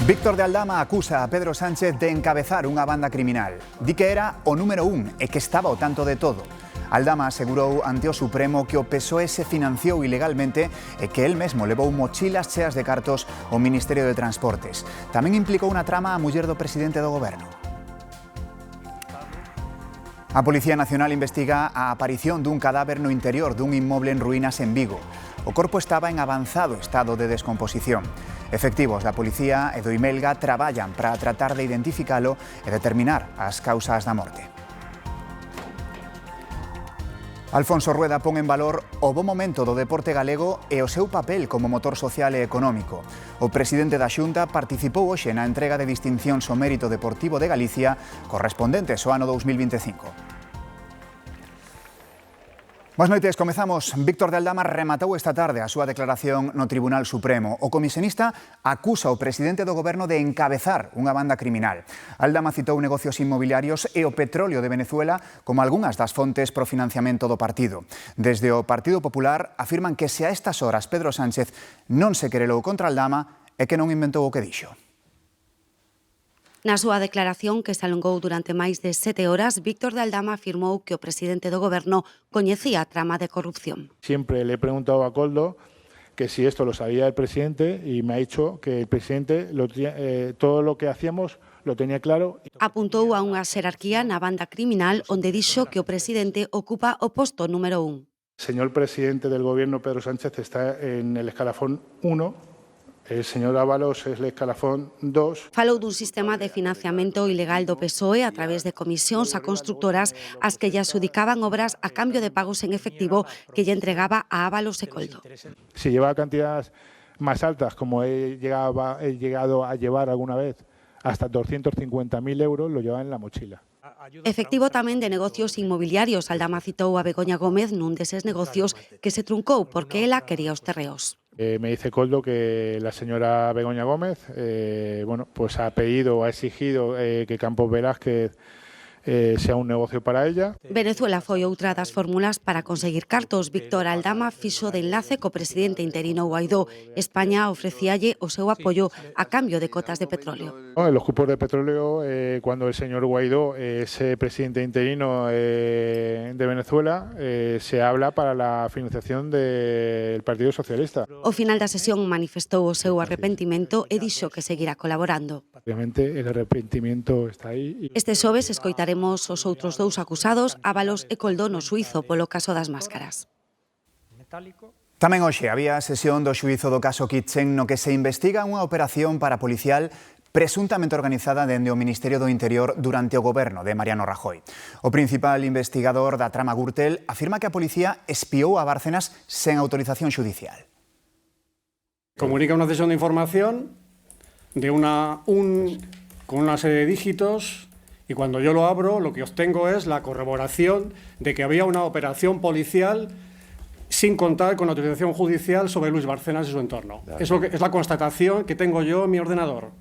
Víctor de Aldama acusa a Pedro Sánchez de encabezar unha banda criminal. Di que era o número 1 e que estaba ao tanto de todo. Aldama asegurou ante o Supremo que o PSOE se financiou ilegalmente e que el mesmo levou mochilas cheas de cartos ao Ministerio de Transportes. Tamén implicou unha trama a muller do presidente do goberno. A Policía Nacional investiga a aparición dun cadáver no interior dun inmoble en ruínas en Vigo. O corpo estaba en avanzado estado de descomposición. Efectivos da Policía e do Imelga traballan para tratar de identificalo e determinar as causas da morte. Alfonso Rueda pon en valor o bo momento do deporte galego e o seu papel como motor social e económico. O presidente da Xunta participou hoxe na entrega de distincións ao mérito deportivo de Galicia correspondentes ao ano 2025. Boas noites, comezamos. Víctor de Aldama rematou esta tarde a súa declaración no Tribunal Supremo. O comisionista acusa o presidente do goberno de encabezar unha banda criminal. Aldama citou negocios inmobiliarios e o petróleo de Venezuela como algunhas das fontes pro financiamento do partido. Desde o Partido Popular afirman que se a estas horas Pedro Sánchez non se querelou contra Aldama e que non inventou o que dixo. Na súa declaración, que se alongou durante máis de 7 horas, Víctor de Aldama afirmou que o presidente do goberno coñecía a trama de corrupción. Siempre le he preguntado a Koldo que si esto lo sabía el presidente y me ha dicho que el presidente todo lo que hacíamos lo tenía claro. Apuntou a unha xerarquía na banda criminal onde dixo que o presidente ocupa o posto número 1. Señor presidente del gobierno, Pedro Sánchez, está en el escalafón 1. El señor Ábalos es el escalafón 2. Falou dun sistema de financiamento ilegal do PSOE a través de comisións a constructoras as que lle adxudicaban obras a cambio de pagos en efectivo que lle entregaba a Ábalos e Koldo. Si llevaba cantidades más altas, como he llegado a llevar alguna vez, hasta 250.000 euros, lo llevaba en la mochila. Efectivo tamén de negocios inmobiliarios. Aldama citou a Begoña Gómez nun deses negocios que se truncou porque ela quería os terreos. Me dice Koldo que la señora Begoña Gómez pues ha pedido, ha exigido que Campos Velázquez sea un negocio para ella. Venezuela foi outra das fórmulas para conseguir cartos. Víctor Aldama fixo de enlace co presidente interino Guaidó. España ofrecíalle o seu apoio a cambio de cotas de petróleo. En los cupos de petróleo, cuando el señor Guaidó es presidente interino de Venezuela, se habla para la financiación del Partido Socialista. Ao final da sesión manifestou o seu arrepentimento e dixo que seguirá colaborando. Obviamente el arrepentimiento está ahí. Este xoves escoitaremos os outros dous acusados, Ábalos e Koldo, no xuízo polo caso das máscaras. Tamén hoxe había sesión do xuízo do caso Kitchen no que se investiga unha operación parapolicial presuntamente organizada dende o Ministerio do Interior durante o goberno de Mariano Rajoy. O principal investigador da trama Gürtel afirma que a policía espiou a Bárcenas sen autorización xudicial. Comunica unha sesión de información con una serie de dígitos y cuando yo lo abro lo que obtengo es la corroboración de que había una operación policial sin contar con autorización judicial sobre Luis Bárcenas y su entorno. Es la constatación que tengo yo en mi ordenador.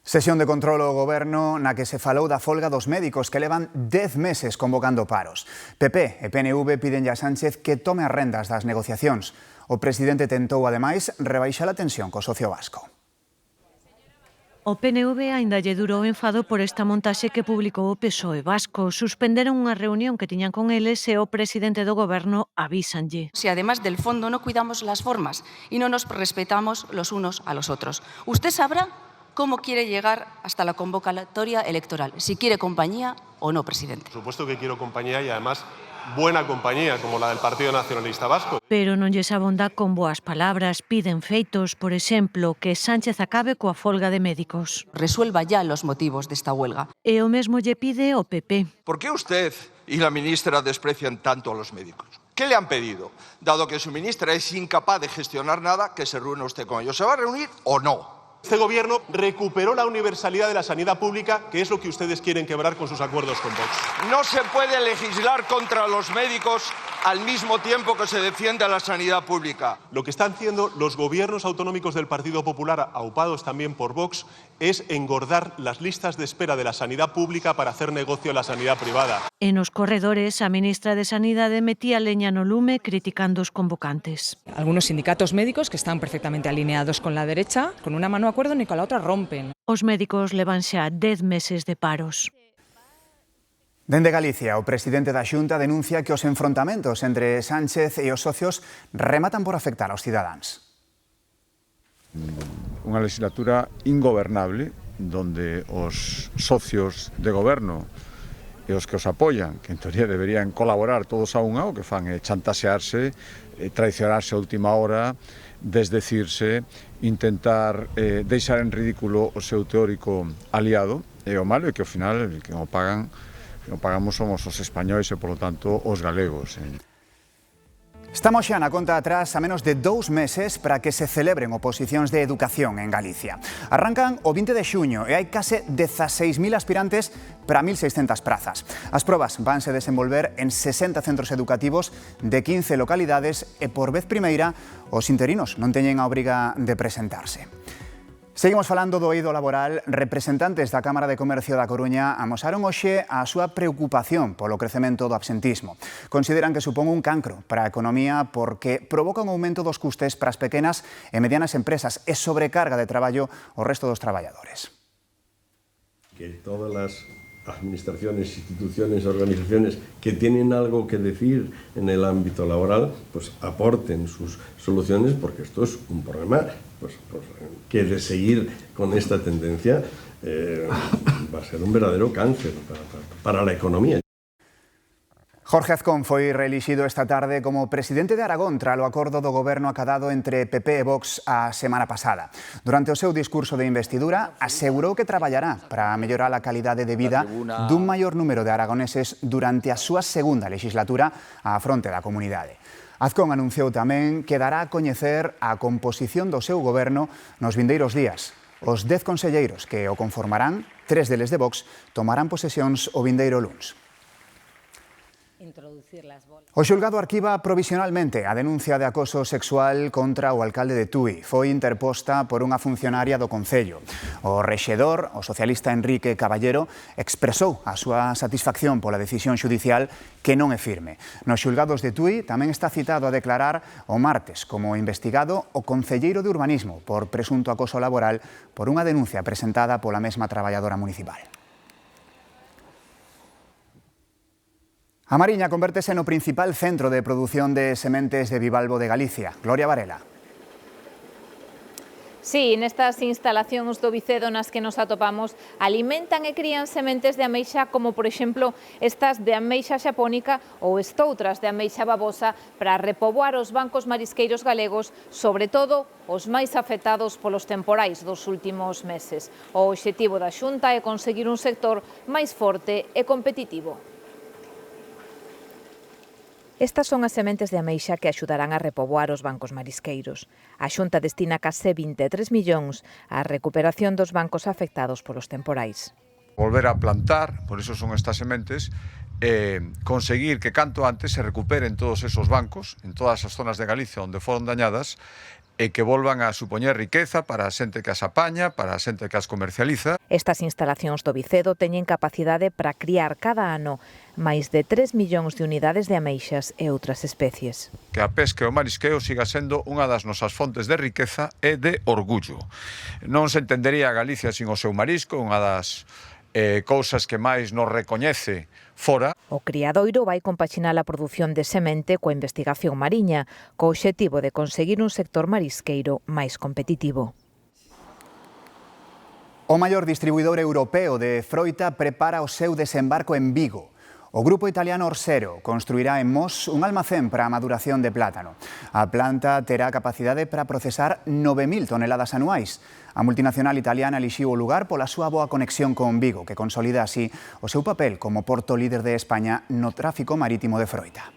Sesión de control ao goberno na que se falou da folga dos médicos que levan 10 meses convocando paros. PP e PNV piden a Sánchez que tome as rendas das negociacións. O presidente tentou, ademais, rebaixar a tensión co socio vasco. O PNV aínda lle durou enfado por esta montaxe que publicou o PSOE vasco. Suspenderon unha reunión que tiñan con eles e o presidente do goberno avísanlle. Si además del fondo no cuidamos las formas y no nos respetamos los unos a los otros. Usted sabrá cómo quiere llegar hasta la convocatoria electoral, si quiere compañía o no, presidente. Por supuesto que quiero compañía y además buena compañía como la del Partido Nacionalista Vasco. Pero non lles abonda con boas palabras, piden feitos, por exemplo, que Sánchez acabe coa folga de médicos. Resuelva ya los motivos de esta huelga. E o mesmo lle pide o PP. ¿Por qué usted y la ministra desprecian tanto a los médicos? ¿Qué le han pedido? Dado que su ministra es incapaz de gestionar nada, que se reúna usted con ellos. ¿Se va a reunir o no? Este gobierno recuperó la universalidad de la sanidad pública, que es lo que ustedes quieren quebrar con sus acuerdos con Vox. No se puede legislar contra los médicos al mismo tiempo que se defiende a la sanidad pública. Lo que están haciendo los gobiernos autonómicos del Partido Popular, aupados también por Vox, es engordar las listas de espera de la sanidad pública para hacer negocio en la sanidad privada. En os corredores, a ministra de Sanidade metía leña no lume criticando os convocantes. Algunos sindicatos médicos que están perfectamente alineados con la derecha, con una mano acuerdan y con la otra rompen. Os médicos levan xa 10 meses de paros. Dende Galicia, o presidente da Xunta denuncia que os enfrontamentos entre Sánchez e os socios rematan por afectar aos cidadáns. Unha legislatura ingobernable, donde os socios de goberno e os que os apoian, que en teoría deberían colaborar todos a unha, o que fan é chantaxearse, traicionarse a última hora, desdecirse, intentar deixar en ridículo o seu teórico aliado, e o malo é que ao final que o pagamos somos os españois e, polo tanto, os galegos. Estamos xa na conta atrás a menos de 2 meses para que se celebren oposicións de educación en Galicia. Arrancan o 20 de xuño e hai case 16.000 aspirantes para 1.600 prazas. As probas vanse desenvolver en 60 centros educativos de 15 localidades e por vez primeira os interinos non teñen a obriga de presentarse. Seguimos falando do eido laboral. Representantes da Cámara de Comercio da Coruña amosaron hoxe a súa preocupación polo crecemento do absentismo. Consideran que supón un cancro para a economía porque provoca un aumento dos custes para as pequenas e medianas empresas e sobrecarga de traballo ao resto dos traballadores. Que todas las administraciones, instituciones, organizaciones que tienen algo que decir en el ámbito laboral, pues aporten sus soluciones, porque esto es un problema que de seguir con esta tendencia va a ser un verdadero cáncer para la economía. Jorge Azcón foi reelixido esta tarde como presidente de Aragón tras o acordo do goberno acadado entre PP e Vox a semana pasada. Durante o seu discurso de investidura, asegurou que traballará para mellorar a calidade de vida dun maior número de aragoneses durante a súa segunda legislatura á fronte da comunidade. Azcón anunciou tamén que dará a coñecer a composición do seu goberno nos vindeiros días. Os 10 conselleiros que o conformarán, 3 deles de Vox, tomarán posesións o vindeiro luns. O xulgado arquiva provisionalmente a denuncia de acoso sexual contra o alcalde de Tui. Foi interposta por unha funcionaria do Concello. O rexedor, o socialista Enrique Caballero, expresou a súa satisfacción pola decisión xudicial que non é firme. Nos xulgados de Tui tamén está citado a declarar o martes como investigado o concelleiro de Urbanismo por presunto acoso laboral por unha denuncia presentada pola mesma traballadora municipal. A Mariña convértese no principal centro de produción de sementes de bivalvo de Galicia. Gloria Varela. Sí, nestas instalacións do Vicedo nas que nos atopamos alimentan e crían sementes de ameixa como, por exemplo, estas de ameixa xapónica ou estoutras de ameixa babosa para repoboar os bancos marisqueiros galegos, sobre todo os máis afectados polos temporais dos últimos meses. O obxectivo da Xunta é conseguir un sector máis forte e competitivo. Estas son as sementes de ameixa que axudarán a repoboar os bancos marisqueiros. A Xunta destina case 23 millóns á recuperación dos bancos afectados polos temporais. Volver a plantar, por iso son estas sementes, conseguir que canto antes se recuperen todos esos bancos en todas as zonas de Galicia onde foron dañadas e que volvan a supoñer riqueza para a xente que as apaña, para a xente que as comercializa. Estas instalacións do Vicedo teñen capacidade para criar cada ano máis de 3 millóns de unidades de ameixas e outras especies. Que a pesca e o marisqueo siga sendo unha das nosas fontes de riqueza e de orgullo. Non se entendería a Galicia sin o seu marisco, unha das cousas que máis nos recoñece fora. O criadoiro vai compaxinar a produción de semente coa investigación mariña, co obxectivo de conseguir un sector marisqueiro máis competitivo. O maior distribuidor europeo de froita prepara o seu desembarco en Vigo. O grupo italiano Orsero construirá en Mos un almacén para a maduración de plátano. A planta terá capacidade para procesar 9.000 toneladas anuais. A multinacional italiana elixiu o lugar pola súa boa conexión con Vigo, que consolida así o seu papel como porto líder de España no tráfico marítimo de froita.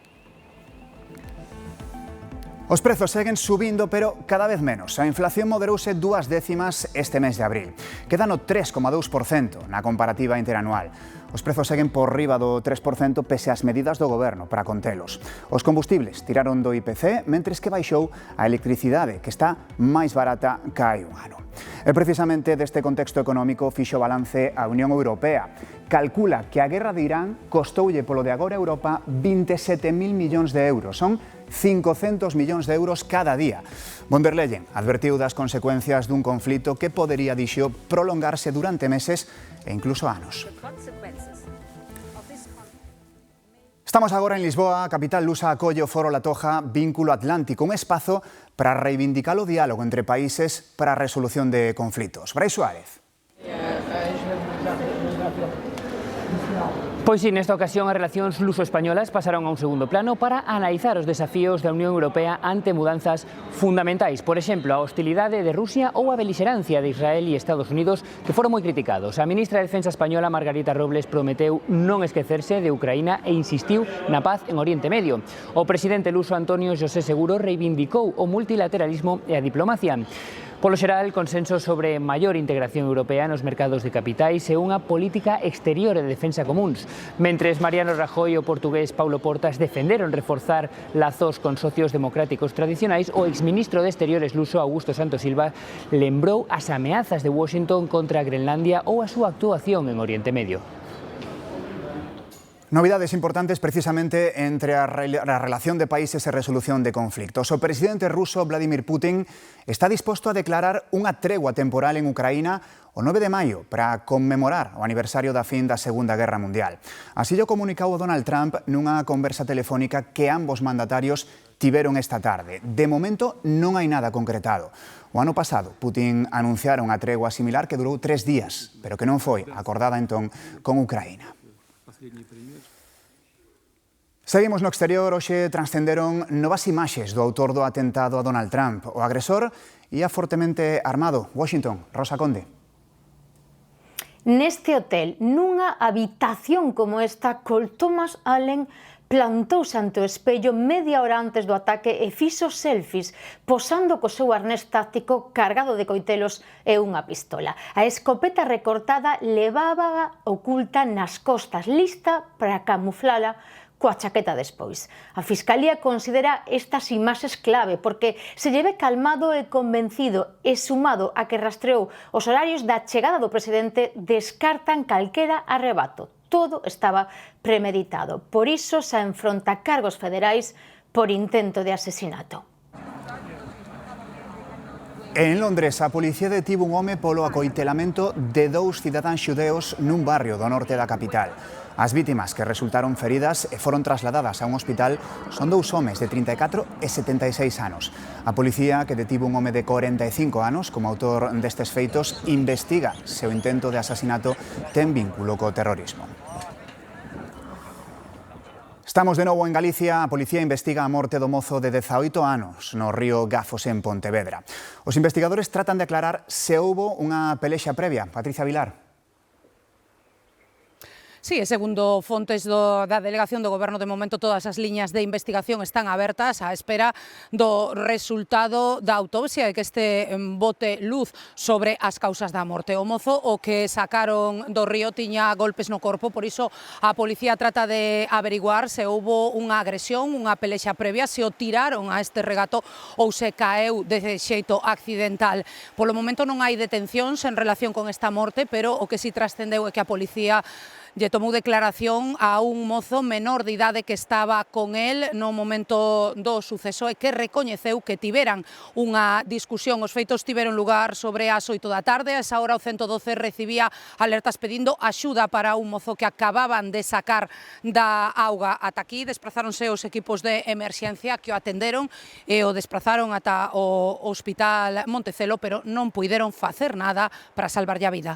Os prezos seguen subindo, pero cada vez menos. A inflación moderouse 2 décimas este mes de abril. Queda no 3,2% na comparativa interanual. Os prezos seguen por riba do 3% pese ás medidas do goberno para contelos. Os combustibles tiraron do IPC, mentres que baixou a electricidade, que está máis barata ca hai un ano. E precisamente deste contexto económico fixo balance a Unión Europea. Calcula que a guerra de Irán costoulle polo de agora a Europa 27.000 millóns de euros. Son 500 millóns de euros cada día. Von der Leyen advertiu das consecuencias dun conflito que podería, dixo, prolongarse durante meses e incluso anos. Estamos agora en Lisboa, a capital lusa acolle o Foro La Toja Vínculo Atlántico, un espazo para reivindicar o diálogo entre países para a resolución de conflitos. Brais Suárez. Pois sí, nesta ocasión as relacións luso-españolas pasaron a un segundo plano para analizar os desafíos da Unión Europea ante mudanzas fundamentais. Por exemplo, a hostilidade de Rusia ou a belixerancia de Israel e Estados Unidos, que foron moi criticados. A ministra de Defensa española, Margarita Robles, prometeu non esquecerse de Ucraína e insistiu na paz en Oriente Medio. O presidente luso Antonio José Seguro reivindicou o multilateralismo e a diplomacia. Polo xeral, consenso sobre maior integración europea nos mercados de capitais e unha política exterior e de defensa comuns. Mentres Mariano Rajoy e o portugués Paulo Portas defenderon reforzar lazos con socios democráticos tradicionais, o exministro de Exteriores luso Augusto Santos Silva lembrou as ameazas de Washington contra Groenlandia ou a súa actuación en Oriente Medio. Novidades importantes precisamente entre a relación de países e resolución de conflictos. O presidente ruso Vladimir Putin está disposto a declarar unha tregua temporal en Ucraína o 9 de maio para conmemorar o aniversario da fin da Segunda Guerra Mundial. Así o comunicou Donald Trump nunha conversa telefónica que ambos mandatarios tiveron esta tarde. De momento non hai nada concretado. O ano pasado, Putin anunciara unha tregua similar que durou 3 días, pero que non foi acordada entón con Ucraína. Seguimos no exterior. Hoxe transcenderon novas imaxes do autor do atentado a Donald Trump. O agresor ia fortemente armado. Washington, Rosa Conde. Neste hotel, nunha habitación como esta, Col Thomas Allen plantouse ante o espello media hora antes do ataque e fixo selfies posando co seu arnés táctico cargado de coitelos e unha pistola. A escopeta recortada levaba oculta nas costas, lista para camuflala coa chaqueta despois. A Fiscalía considera estas imaxes clave porque se lle ve calmado e convencido e sumado a que rastreou os horarios da chegada do presidente, descartan calquera arrebato. Todo estaba premeditado. Por iso se enfronta cargos federais por intento de asesinato. En Londres, a policía detivo un home polo acoitelamento de 2 cidadáns xudeos nun barrio do norte da capital. As vítimas que resultaron feridas e foron trasladadas a un hospital son 2 homes de 34 e 76 anos. A policía, que detivo un home de 45 anos como autor destes feitos, investiga se o intento de asasinato ten vínculo co terrorismo. Estamos de novo en Galicia. A policía investiga a morte do mozo de 18 anos no río Gafos en Pontevedra. Os investigadores tratan de aclarar se houbo unha pelexa previa. Patricia Vilar. Sí, segundo fontes da Delegación do Goberno, de momento todas as liñas de investigación están abertas á espera do resultado da autopsia e que este bote luz sobre as causas da morte. O mozo, o que sacaron do río, tiña golpes no corpo, por iso a policía trata de averiguar se houbo unha agresión, unha pelexa previa, se o tiraron a este regato ou se caeu de xeito accidental. Polo momento non hai detencións en relación con esta morte, pero o que si trascendeu é que a policía lle tomou declaración a un mozo menor de idade que estaba con el no momento do suceso e que recoñeceu que tiveran unha discusión. Os feitos tiveron lugar sobre as 8 da tarde. A esa hora o 112 recibía alertas pedindo axuda para un mozo que acababan de sacar da auga. Ata aquí desprazáronse os equipos de emerxencia que o atenderon e o desprazaron ata o Hospital Montecelo, pero non puideron facer nada para salvarlle a vida.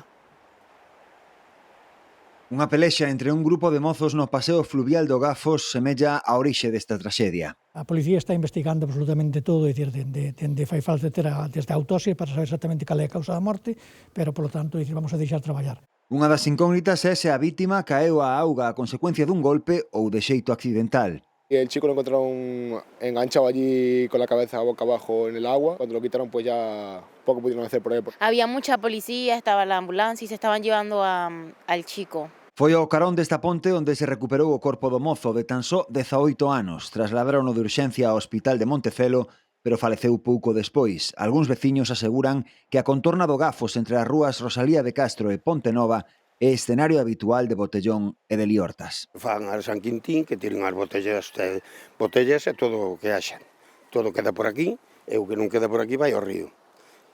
Unha pelexa entre un grupo de mozos no paseo fluvial do Gafos semella a orixe desta traxedia. A policía está investigando absolutamente todo, é dicir, dende fai falta ter desde a autopsia para saber exactamente cal é a causa da morte, pero, polo tanto, vamos a deixar traballar. Unha das incógnitas é se a vítima caeu á auga a consecuencia dun golpe ou de xeito accidental. Y el chico lo encontraron enganchado allí con la cabeza boca abajo en el agua. Cuando lo quitaron, pues ya poco pudieron hacer por él. Había mucha policía, estaba la ambulancia y se estaban llevando al chico. Foi ao carón desta ponte onde se recuperou o corpo do mozo de tan só 18 anos. Trasladarono de urxencia ao hospital de Montecelo, pero faleceu pouco despois. Algúns veciños aseguran que a contorna do Gafos entre as rúas Rosalía de Castro e Ponte Nova é escenario habitual de botellón e de liortas. Fan a San Quintín, que tiren as botellas e todo o que haxan. Todo queda por aquí, e o que non queda por aquí vai ao río.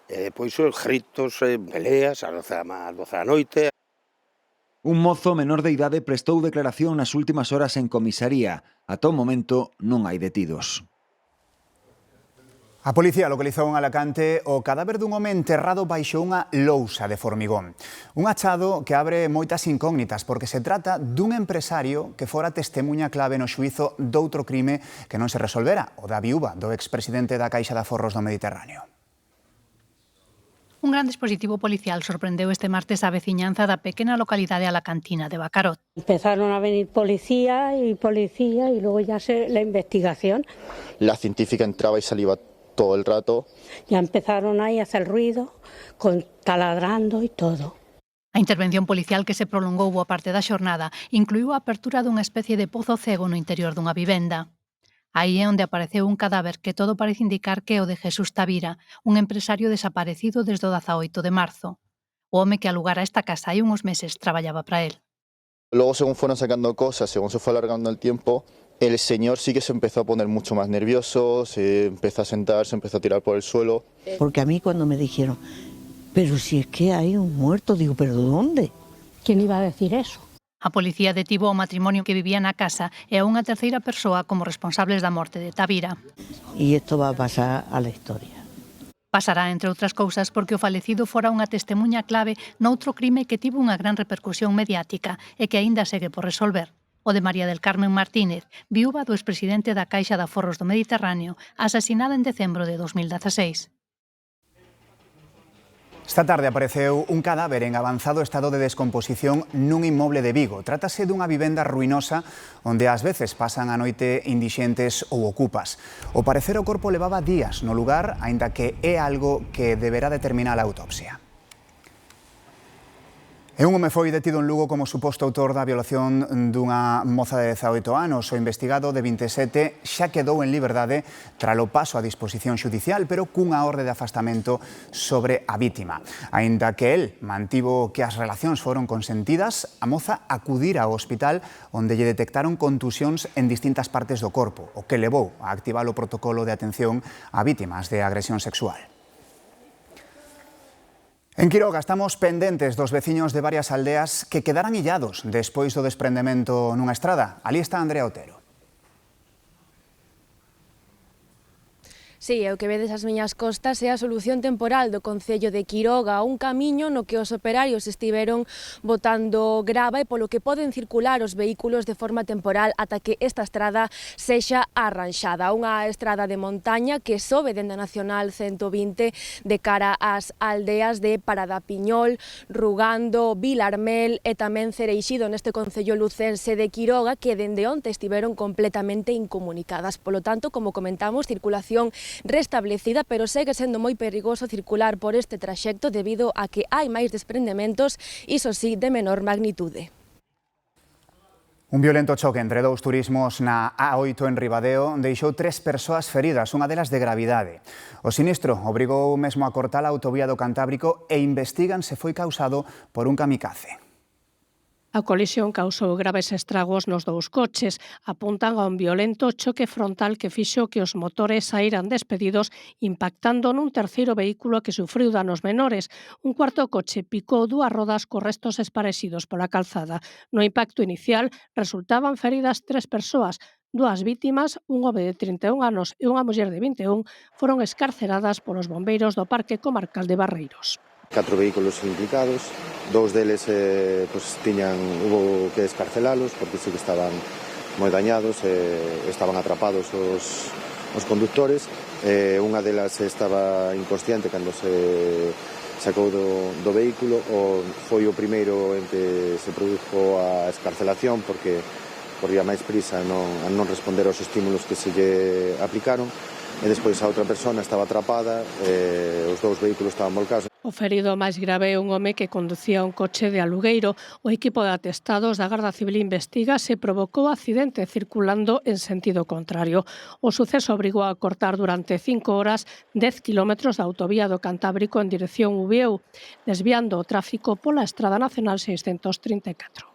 E depois os gritos, peleas, a 12 da noite. Un mozo menor de idade prestou declaración nas últimas horas en comisaría. Ata o momento non hai detidos. A policía localizou en Alacante o cadáver dun home enterrado baixo unha lousa de formigón. Un achado que abre moitas incógnitas porque se trata dun empresario que fora testemunha clave no xuízo doutro crime que non se resolvera, o da viúva do expresidente da Caixa de Aforros do Mediterráneo. Un gran dispositivo policial sorprendeu este martes a veciñanza da pequena localidade alacantina de Bacarot. Empezaron a venir policía y luego ya la investigación. La científica entraba y salía todo el rato. Ya empezaron ahí a hacer ruido, taladrando y todo. A intervención policial que se prolongou boa parte da xornada incluiu a apertura dunha especie de pozo cego no interior dunha vivenda. Aí é onde apareceu un cadáver que todo parece indicar que é o de Jesús Tavira, un empresario desaparecido desde o 18 de marzo. O home que alugara esta casa hai uns meses traballaba para él. Luego, según fueron sacando cosas, según se fue alargando el tiempo, el señor sí que se empezó a poner mucho más nervioso, se empezó a sentar, se empezó a tirar por el suelo. Porque a mí cuando me dijeron, pero si es que hay un muerto, digo, ¿pero dónde? ¿Quién iba a decir eso? A policía detivo o matrimonio que vivía na casa e a unha terceira persoa como responsables da morte de Tavira. E isto va a pasar a la historia. Pasará, entre outras cousas, porque o falecido fora unha testemunha clave noutro crime que tivo unha gran repercusión mediática e que aínda segue por resolver. O de María del Carmen Martínez, viúva do expresidente da Caixa de Aforros do Mediterráneo, asasinada en decembro de 2016. Esta tarde apareceu un cadáver en avanzado estado de descomposición nun inmoble de Vigo. Trátase dunha vivenda ruinosa onde ás veces pasan a noite indixentes ou ocupas. O parecer o corpo levaba días no lugar, aínda que é algo que deberá determinar a autopsia. E un home foi detido en Lugo como suposto autor da violación dunha moza de 18 anos. O investigado de 27 xa quedou en liberdade tralo paso a disposición xudicial, pero cunha orde de afastamento sobre a vítima. Aínda que el mantivo que as relacións foron consentidas, a moza acudira ao hospital onde lle detectaron contusións en distintas partes do corpo, o que levou a activar o protocolo de atención a vítimas de agresión sexual. En Quiroga estamos pendentes dos veciños de varias aldeas que quedaran illados despois do desprendemento nunha estrada. Ali está Andrea Otero. Si, é o que vedes as miñas costas é a solución temporal do Concello de Quiroga, un camiño no que os operarios estiveron botando grava e polo que poden circular os vehículos de forma temporal ata que esta estrada sexa arranxada. Unha estrada de montaña que sobe dende a Nacional 120 de cara ás aldeas de Paradapiñol, Rugando, Vilarmel e tamén Cereixido neste Concello lucense de Quiroga que dende onte estiveron completamente incomunicadas. Polo tanto, como comentamos, circulación restablecida, pero segue sendo moi perigoso circular por este traxecto debido a que hai máis desprendementos, iso sí, de menor magnitude. Un violento choque entre dous turismos na A8 en Ribadeo deixou 3 persoas feridas, unha delas de gravidade. O sinistro obrigou mesmo a cortar a autovía do Cantábrico e investigan se foi causado por un kamikaze. A colisión causou graves estragos nos dous coches. Apuntan a un violento choque frontal que fixo que os motores saíran despedidos impactando nun terceiro vehículo que sufriu danos menores. Un cuarto coche picou dúas rodas cos restos esparexidos pola calzada. No impacto inicial resultaban feridas 3 persoas. 2 vítimas, un home de 31 anos e unha muller de 21, foron escarceradas polos bombeiros do Parque Comarcal de Barreiros. 4 vehículos implicados, 2 deles hubo que escarcelalos porque sí que estaban moi dañados, estaban atrapados os conductores, unha delas estaba inconsciente cando se sacou do vehículo, foi o primeiro en que se produjo a escarcelación porque corría máis prisa a non responder aos estímulos que se lle aplicaron, e despois a outra persona estaba atrapada, os dous vehículos estaban volcados. O ferido máis grave é un home que conducía un coche de alugueiro. O equipo de atestados da Garda Civil investiga se provocou accidente circulando en sentido contrario. O suceso obrigou a cortar durante 5 horas 10 kilómetros da autovía do Cantábrico en dirección Ubieu, desviando o tráfico pola Estrada Nacional 634.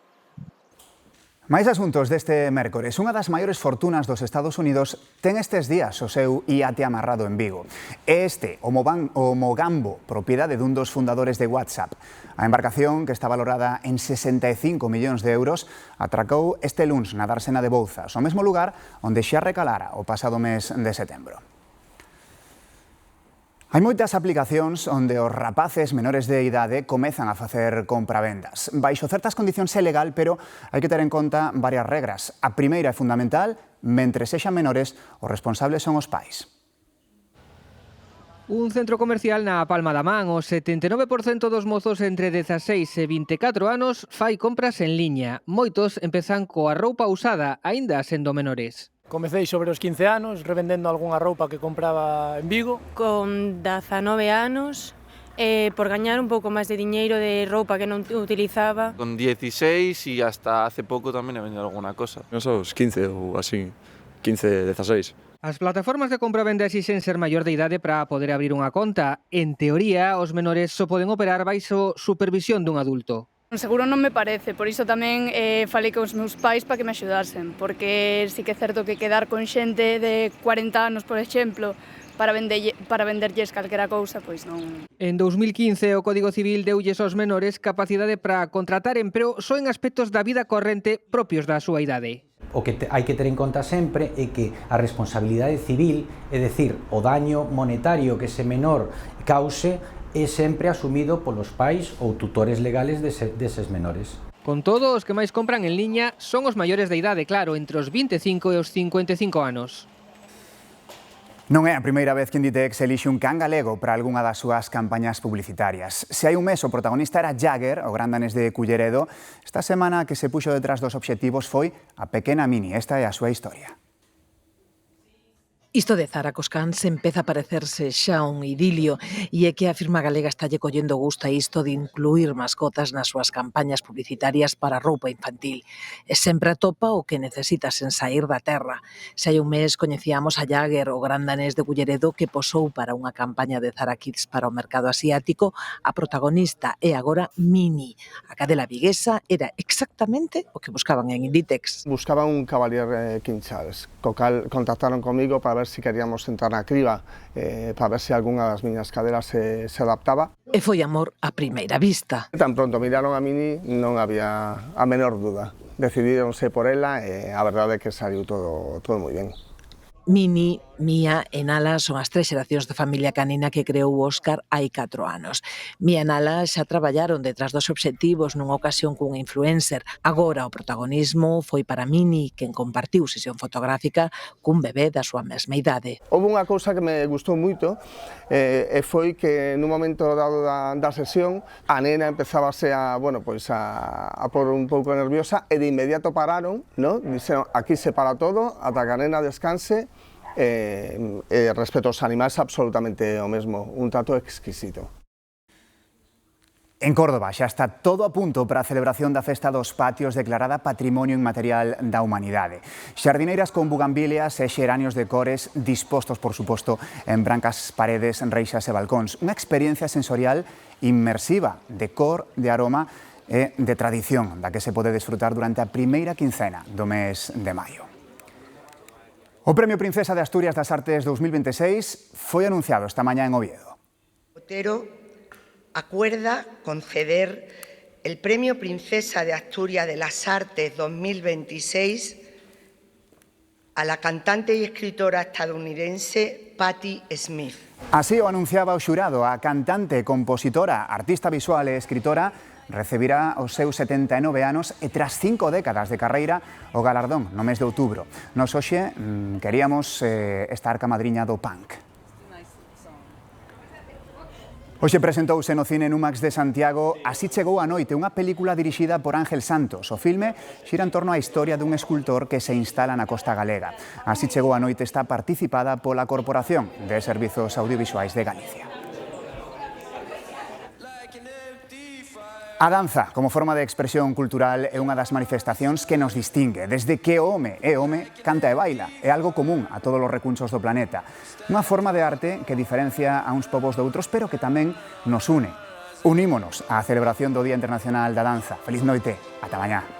Máis asuntos deste mércores. Unha das maiores fortunas dos Estados Unidos ten estes días o seu iate amarrado en Vigo. Este, o Mogambo, propiedade dun dos fundadores de WhatsApp. A embarcación, que está valorada en 65 millóns de euros, atracou este luns na dársena de Bouzas, o mesmo lugar onde xa recalara o pasado mes de setembro. Hai moitas aplicacións onde os rapaces menores de idade comezan a facer compravendas. Baixo certas condicións é legal, pero hai que ter en conta varias regras. A primeira é fundamental: mentre sexan menores, os responsables son os pais. Un centro comercial na Palma da Man. O 79% dos mozos entre 16 e 24 anos fai compras en liña. Moitos empezan coa roupa usada, aínda sendo menores. Comecei sobre os 15 anos, revendendo algunha roupa que compraba en Vigo. Con 19 anos, por gañar un pouco máis de diñeiro de roupa que non utilizaba. Con 16 e hasta hace pouco tamén he vendido alguna cosa. Non sos 15 ou así, 15, 16. As plataformas de compra-venda exixen ser maior de idade para poder abrir unha conta. En teoría, os menores só poden operar baixo supervisión dun adulto. Seguro non me parece, por iso tamén falei cos meus pais para que me axudasen, porque sí que é certo que quedar con xente de 40 anos, por exemplo, para venderlles calquera cousa, pois non. En 2015 o Código Civil deulles aos menores capacidade para contratar emprego só en aspectos da vida corrente propios da súa idade. O que hai que ter en conta sempre é que a responsabilidade civil, é dicir, o daño monetario que ese menor cause, é sempre asumido polos pais ou tutores legales deses menores. Con todo, os que máis compran en liña son os maiores de idade, claro, entre os 25 e os 55 anos. Non é a primeira vez que Inditex elixe un can galego para algunha das súas campañas publicitarias. Se hai un mes o protagonista era Jagger, o gran danés de Culleredo, esta semana que se puxo detrás dos obxectivos foi a pequena Mini. Esta é a súa historia. Isto de Zara cos cans empeza a parecerse xa un idilio e é que a firma galega está lle collendo gusto a isto de incluir mascotas nas súas campañas publicitarias para roupa infantil. E sempre atopa o que necesita sen sair da terra. Se hai un mes coñecíamos a Jagger, o gran danés de Culleredo, que posou para unha campaña de Zara Kids para o mercado asiático. A protagonista é agora Mini. A cadela viguesa era exactamente o que buscaban en Inditex. Buscaban un Cavalier King Charles, co cal contactaron comigo para ver se queríamos entrar na criba, para ver se algunha das miñas cadelas se adaptaba. E foi amor a primeira vista. Tan pronto miraron a Mini, non había a menor duda. Decidíronse por ela e a verdade é que saliu todo moi ben. Mini, Mía e Nala son as 3 xeracións de familia canina que creou Óscar hai 4 anos. Mía e Nala xa traballaron detrás dos obxectivos nunha ocasión cunha influencer. Agora o protagonismo foi para Mini, quen compartiu sesión fotográfica cun bebé da súa mesma idade. Houve unha cousa que me gustou moito e foi que nun momento dado da sesión a nena empezábase a por un pouco nerviosa e de inmediato pararon, ¿no? Dixeron, aquí se para todo, ata que a nena descanse. Respecto aos animais absolutamente o mesmo, un trato exquisito. En Córdoba xa está todo a punto para a celebración da Festa dos Patios declarada Patrimonio Inmaterial da Humanidade. Xardineiras con bugambilias e xeranios de cores dispostos, por suposto, en brancas paredes, reixas e balcóns. Unha experiencia sensorial inmersiva de cor, de aroma e de tradición, da que se pode desfrutar durante a primeira quincena do mes de maio. O Premio Princesa de Asturias das Artes 2026 foi anunciado esta mañá en Oviedo. Otero acuerda conceder el Premio Princesa de Asturias de las Artes 2026 a la cantante y escritora estadounidense Patti Smith. Así o anunciaba o xurado. A cantante, compositora, artista visual e escritora recibirá os seus 79 anos e tras 5 décadas de carreira o galardón no mes de outubro. Nos hoxe queríamos estar ca madriña do punk. Hoxe presentouse no cine Numax de Santiago Así chegou a noite, unha película dirixida por Ángel Santos. O filme xira en torno á historia dun escultor que se instala na costa galega. Así chegou a noite está participada pola Corporación de Servizos Audiovisuais de Galicia. A danza, como forma de expresión cultural, é unha das manifestacións que nos distingue. Desde que o home é home, canta e baila. É algo común a todos os recunchos do planeta. Unha forma de arte que diferencia a uns povos doutros, pero que tamén nos une. Unímonos á celebración do Día Internacional da Danza. Feliz noite. Ata mañá.